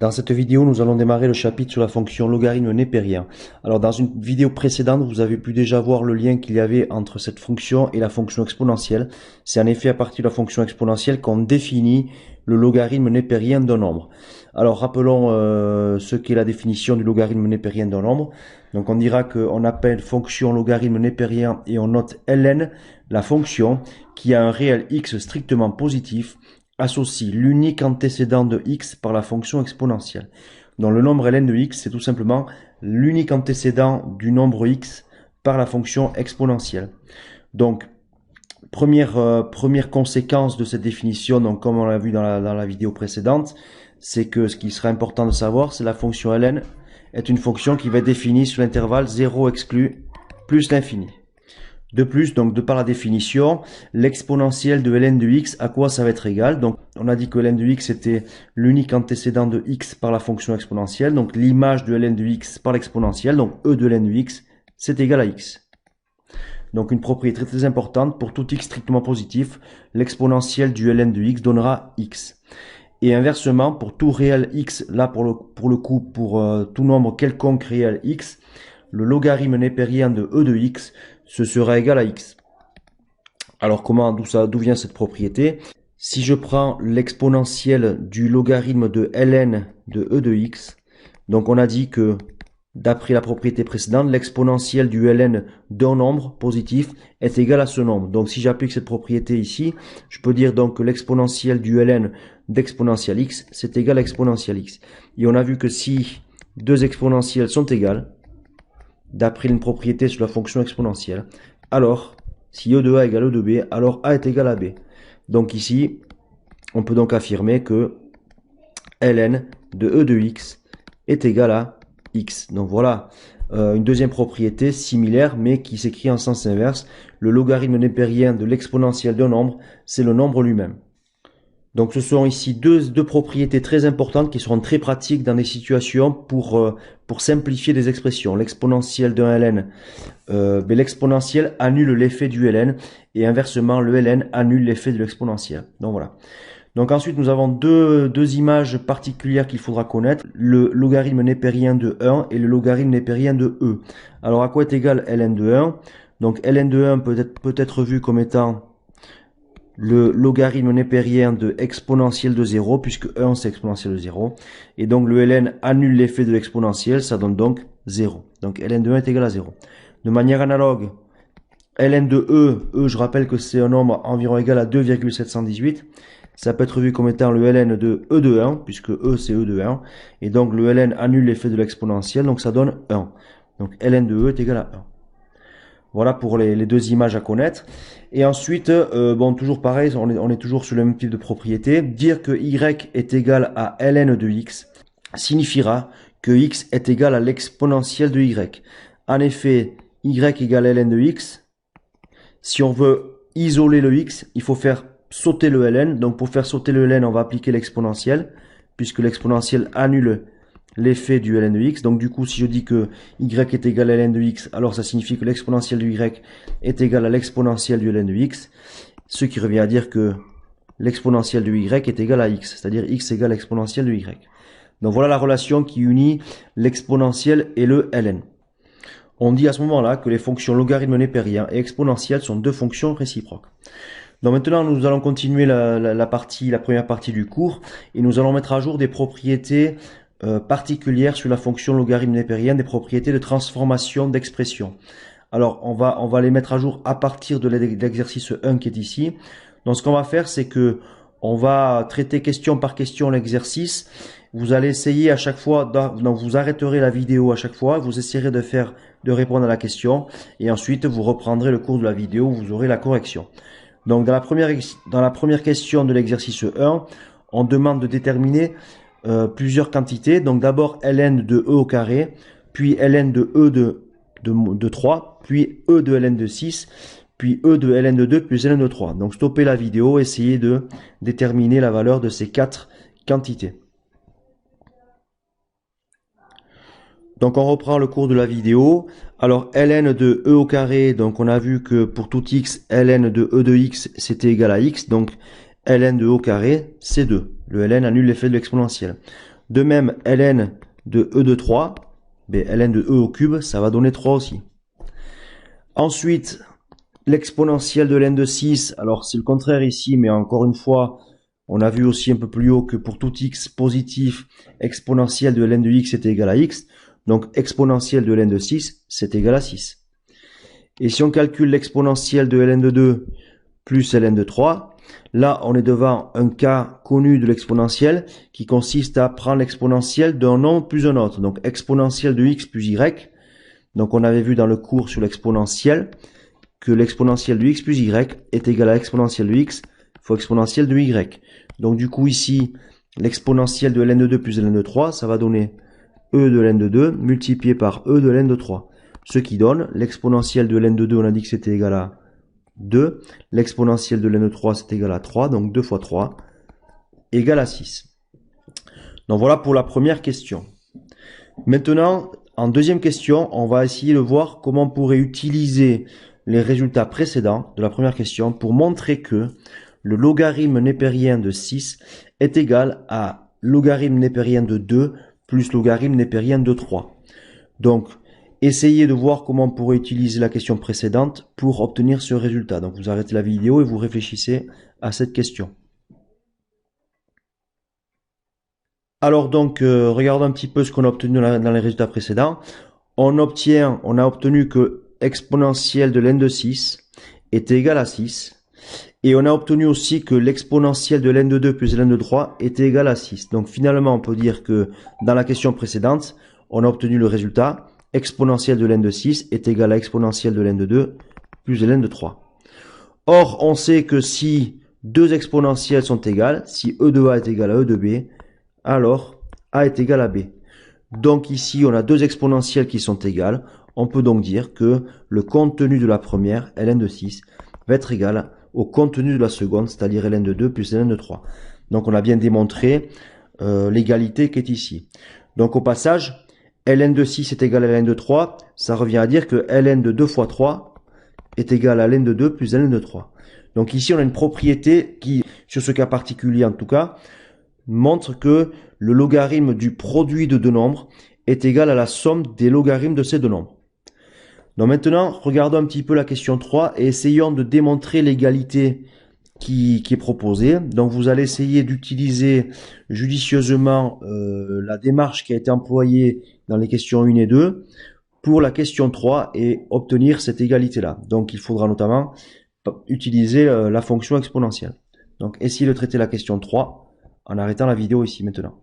Dans cette vidéo, nous allons démarrer le chapitre sur la fonction logarithme népérien. Alors, dans une vidéo précédente, vous avez pu déjà voir le lien qu'il y avait entre cette fonction et la fonction exponentielle. C'est en effet à partir de la fonction exponentielle qu'on définit le logarithme népérien d'un nombre. Alors, rappelons ce qu'est la définition du logarithme népérien d'un nombre. Donc, on dira qu'on appelle fonction logarithme népérien et on note ln, la fonction qui a un réel x strictement positif, associe l'unique antécédent de x par la fonction exponentielle. Donc le nombre ln de x, c'est tout simplement l'unique antécédent du nombre x par la fonction exponentielle. Donc, première conséquence de cette définition, donc comme on l'a vu dans la vidéo précédente, c'est que ce qui sera important de savoir, c'est la fonction ln est une fonction qui va être définie sur l'intervalle 0 exclu plus l'infini. De plus, donc de par la définition, l'exponentielle de ln de x, à quoi ça va être égal? Donc on a dit que ln de x était l'unique antécédent de x par la fonction exponentielle, donc l'image de ln de x par l'exponentielle, donc e de ln de x, c'est égal à x. Donc une propriété très importante, pour tout x strictement positif, l'exponentielle du ln de x donnera x. Et inversement, pour tout réel x, là pour le coup, pour tout nombre quelconque réel x, le logarithme népérien de e de x, ce sera égal à x. Alors d'où vient cette propriété? Si je prends l'exponentielle du logarithme de ln de e de x, donc on a dit que d'après la propriété précédente, l'exponentielle du ln d'un nombre positif est égal à ce nombre. Donc si j'applique cette propriété ici, je peux dire donc que l'exponentielle du ln d'exponentielle x, c'est égal à exponentielle x. Et on a vu que si deux exponentielles sont égales, d'après une propriété sur la fonction exponentielle, alors si e de a égale e de b, alors a est égal à b. Donc ici, on peut donc affirmer que ln de e de x est égal à x. Donc voilà une deuxième propriété similaire, mais qui s'écrit en sens inverse. Le logarithme népérien de l'exponentielle d'un nombre, c'est le nombre lui-même. Donc ce sont ici deux propriétés très importantes qui seront très pratiques dans des situations pour simplifier des expressions. L'exponentielle d'un ln, l'exponentielle annule l'effet du ln et inversement le ln annule l'effet de l'exponentielle. Donc voilà. Donc ensuite nous avons deux images particulières qu'il faudra connaître, le logarithme népérien de 1 et le logarithme népérien de e. Alors à quoi est égal ln de 1? Donc ln de 1 peut être vu comme étant le logarithme népérien de exponentielle de 0, puisque 1 c'est exponentielle de 0, et donc le ln annule l'effet de l'exponentielle, ça donne donc 0. Donc ln de 1 est égal à 0. De manière analogue, ln de e, je rappelle que c'est un nombre environ égal à 2,718, ça peut être vu comme étant le ln de e de 1, puisque e c'est e de 1, et donc le ln annule l'effet de l'exponentielle, donc ça donne 1. Donc ln de e est égal à 1. Voilà pour les deux images à connaître. Et ensuite, bon, toujours pareil, on est toujours sur le même type de propriété. Dire que y est égal à ln de x signifiera que x est égal à l'exponentielle de y. En effet, y égale ln de x. Si on veut isoler le x, il faut faire sauter le ln. Donc pour faire sauter le ln, on va appliquer l'exponentielle, puisque l'exponentielle annule l'effet du ln de x. Donc du coup, si je dis que y est égal à ln de x, alors ça signifie que l'exponentielle de y est égal à l'exponentielle du ln de x, ce qui revient à dire que l'exponentielle de y est égal à x, c'est-à-dire x égale l'exponentielle de y. Donc voilà la relation qui unit l'exponentielle et le ln. On dit à ce moment-là que les fonctions logarithme népérien et exponentielle sont deux fonctions réciproques. Donc maintenant, nous allons continuer la première partie du cours, et nous allons mettre à jour des propriétés particulières sur la fonction logarithme népérien, des propriétés de transformation d'expression. Alors on va les mettre à jour à partir de l'exercice 1 qui est ici. Donc ce qu'on va faire, c'est que on va traiter question par question l'exercice. Vous allez essayer à chaque fois, donc vous arrêterez la vidéo à chaque fois, vous essayerez de répondre à la question, et ensuite vous reprendrez le cours de la vidéo, vous aurez la correction. Donc dans la première question de l'exercice 1, on demande de déterminer plusieurs quantités. Donc d'abord ln de e au carré, puis ln de e de 3, puis e de ln de 6, puis e de ln de 2, puis ln de 3. Donc stoppez la vidéo, essayez de déterminer la valeur de ces quatre quantités. Donc on reprend le cours de la vidéo. Alors ln de e au carré, donc on a vu que pour tout x, ln de e de x c'était égal à x, donc ln de e au carré c'est 2. Le ln annule l'effet de l'exponentielle. De même, ln de e de 3, ben, ln de e au cube, ça va donner 3 aussi. Ensuite, l'exponentielle de ln de 6, alors c'est le contraire ici, mais encore une fois, on a vu aussi un peu plus haut que pour tout x positif, exponentielle de ln de x est égal à x. Donc exponentielle de ln de 6, c'est égal à 6. Et si on calcule l'exponentielle de ln de 2 plus ln de 3, là on est devant un cas connu de l'exponentielle qui consiste à prendre l'exponentielle d'un nombre plus un autre. Donc exponentielle de x plus y. Donc on avait vu dans le cours sur l'exponentielle que l'exponentielle de x plus y est égal à l'exponentielle de x fois exponentielle de y. Donc du coup ici, l'exponentielle de ln de 2 plus ln de 3, ça va donner e de ln de 2 multiplié par e de ln de 3. Ce qui donne l'exponentielle de ln de 2, on a dit que c'était égal à 2. L'exponentielle de ln de 3, c'est égal à 3. Donc 2 fois 3 égale à 6. Donc voilà pour la première question. Maintenant, en deuxième question, on va essayer de voir comment on pourrait utiliser les résultats précédents de la première question pour montrer que le logarithme népérien de 6 est égal à logarithme népérien de 2 plus logarithme népérien de 3. Donc, essayez de voir comment on pourrait utiliser la question précédente pour obtenir ce résultat. Donc, vous arrêtez la vidéo et vous réfléchissez à cette question. Alors donc, regardons un petit peu ce qu'on a obtenu dans les résultats précédents. On a obtenu que exponentielle de ln de 6 est égal à 6. Et on a obtenu aussi que l'exponentielle de ln de 2 plus ln de 3 était égal à 6. Donc finalement, on peut dire que dans la question précédente, on a obtenu le résultat. Exponentielle de ln de 6 est égal à exponentielle de ln de 2 plus ln de 3. Or, on sait que si deux exponentielles sont égales, si e de a est égal à e de b, alors a est égal à b. Donc ici, on a deux exponentielles qui sont égales. On peut donc dire que le contenu de la première, ln de 6, va être égal au contenu de la seconde, c'est-à-dire ln de 2 plus ln de 3. Donc on a bien démontré l'égalité qui est ici. Donc au passage, ln de 6 est égal à ln de 3, ça revient à dire que ln de 2 fois 3 est égal à ln de 2 plus ln de 3. Donc ici on a une propriété qui, sur ce cas particulier en tout cas, montre que le logarithme du produit de deux nombres est égal à la somme des logarithmes de ces deux nombres. Donc maintenant, regardons un petit peu la question 3 et essayons de démontrer l'égalité qui est proposée. Donc vous allez essayer d'utiliser judicieusement la démarche qui a été employée dans les questions 1 et 2 pour la question 3 et obtenir cette égalité-là. Donc il faudra notamment utiliser la fonction exponentielle. Donc essayez de traiter la question 3 en arrêtant la vidéo ici maintenant.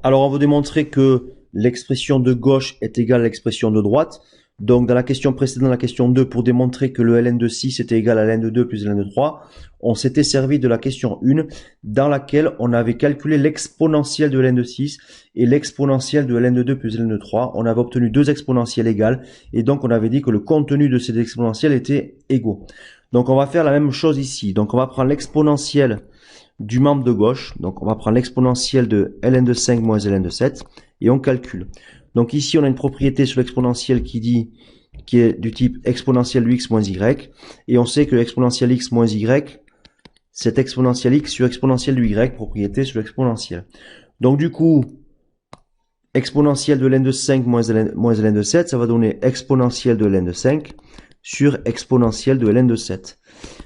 Alors on va démontrer que l'expression de gauche est égale à l'expression de droite. Donc dans la question précédente, la question 2, pour démontrer que le ln de 6 était égal à ln de 2 plus ln de 3, on s'était servi de la question 1 dans laquelle on avait calculé l'exponentielle de ln de 6 et l'exponentielle de ln de 2 plus ln de 3. On avait obtenu deux exponentielles égales et donc on avait dit que le contenu de ces exponentielles était égaux. Donc on va faire la même chose ici. Donc on va prendre l'exponentielle du membre de gauche. Donc on va prendre l'exponentielle de ln de 5 moins ln de 7 et on calcule. Donc ici on a une propriété sur l'exponentielle qui est du type exponentielle de x moins y et on sait que l'exponentielle x moins y c'est exponentielle x sur exponentielle de y, propriété sur l'exponentielle. Donc du coup exponentielle de ln de 5 moins ln de 7, ça va donner exponentielle de ln de 5 sur exponentielle de ln de 7.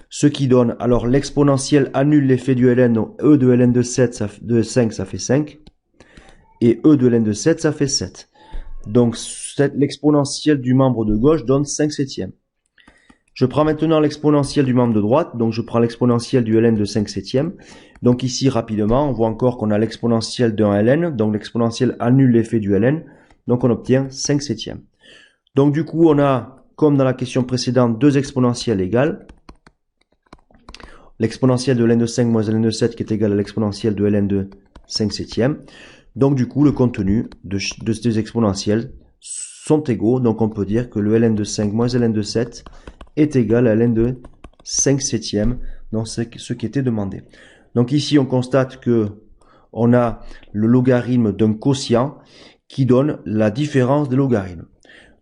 Ce qui donne, alors l'exponentielle annule l'effet du ln, donc e de ln de 7, de 5, ça fait 5. Et e de ln de 7, ça fait 7. Donc l'exponentielle du membre de gauche donne 5 septièmes. Je prends maintenant l'exponentielle du membre de droite, donc je prends l'exponentielle du ln de 5 septièmes. Donc ici, rapidement, on voit encore qu'on a l'exponentielle d'un ln, donc l'exponentielle annule l'effet du ln, donc on obtient 5 septièmes. Donc du coup, on a, comme dans la question précédente, deux exponentielles égales. L'exponentielle de ln de 5 moins ln de 7 qui est égale à l'exponentielle de ln de 5 septièmes. Donc du coup, le contenu de ces exponentielles sont égaux. Donc on peut dire que le ln de 5 moins ln de 7 est égal à ln de 5 septièmes. Donc c'est ce qui était demandé. Donc ici, on constate que on a le logarithme d'un quotient qui donne la différence des logarithmes.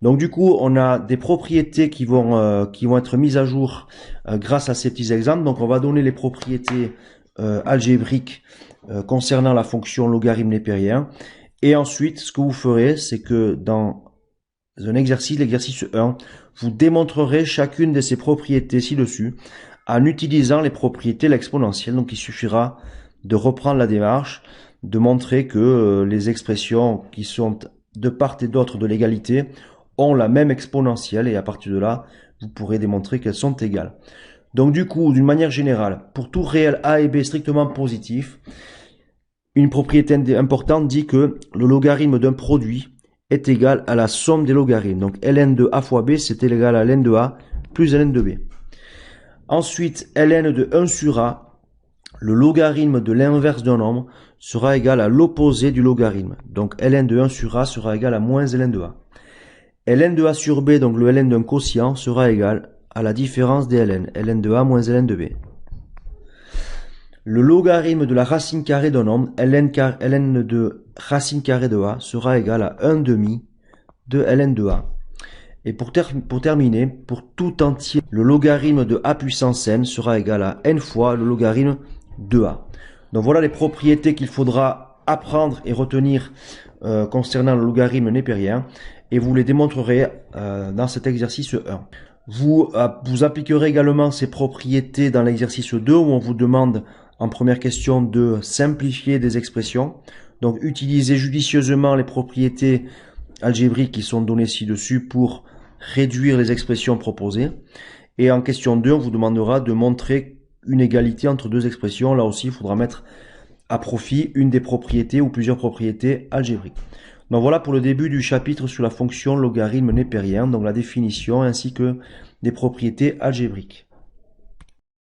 Donc du coup, on a des propriétés qui vont être mises à jour grâce à ces petits exemples. Donc on va donner les propriétés algébrique concernant la fonction logarithme népérien. Et ensuite, ce que vous ferez, c'est que dans un exercice, l'exercice 1, vous démontrerez chacune de ces propriétés ci-dessus en utilisant les propriétés de l'exponentielle. Donc il suffira de reprendre la démarche, de montrer que les expressions qui sont de part et d'autre de l'égalité ont la même exponentielle, et à partir de là, vous pourrez démontrer qu'elles sont égales. Donc du coup, d'une manière générale, pour tout réel A et B strictement positif, une propriété importante dit que le logarithme d'un produit est égal à la somme des logarithmes. Donc ln de a fois b, c'est égal à ln de a plus ln de b. Ensuite, ln de 1 sur a, le logarithme de l'inverse d'un nombre, sera égal à l'opposé du logarithme. Donc ln de 1 sur a sera égal à moins ln de a. ln de a sur b, donc le ln d'un quotient, sera égal à la différence des ln de a moins ln de b. Le logarithme de la racine carrée d'un nombre, ln de racine carrée de a, sera égal à 1 demi de ln de a. Et pour terminer, pour tout entier, le logarithme de a puissance n sera égal à n fois le logarithme de a. Donc voilà les propriétés qu'il faudra apprendre et retenir concernant le logarithme népérien, et vous les démontrerez dans cet exercice 1. Vous appliquerez également ces propriétés dans l'exercice 2, où on vous demande en première question de simplifier des expressions. Donc utilisez judicieusement les propriétés algébriques qui sont données ci-dessus pour réduire les expressions proposées. Et en question 2, on vous demandera de montrer une égalité entre deux expressions. Là aussi, il faudra mettre à profit une des propriétés ou plusieurs propriétés algébriques. Donc voilà pour le début du chapitre sur la fonction logarithme népérien, donc la définition ainsi que des propriétés algébriques.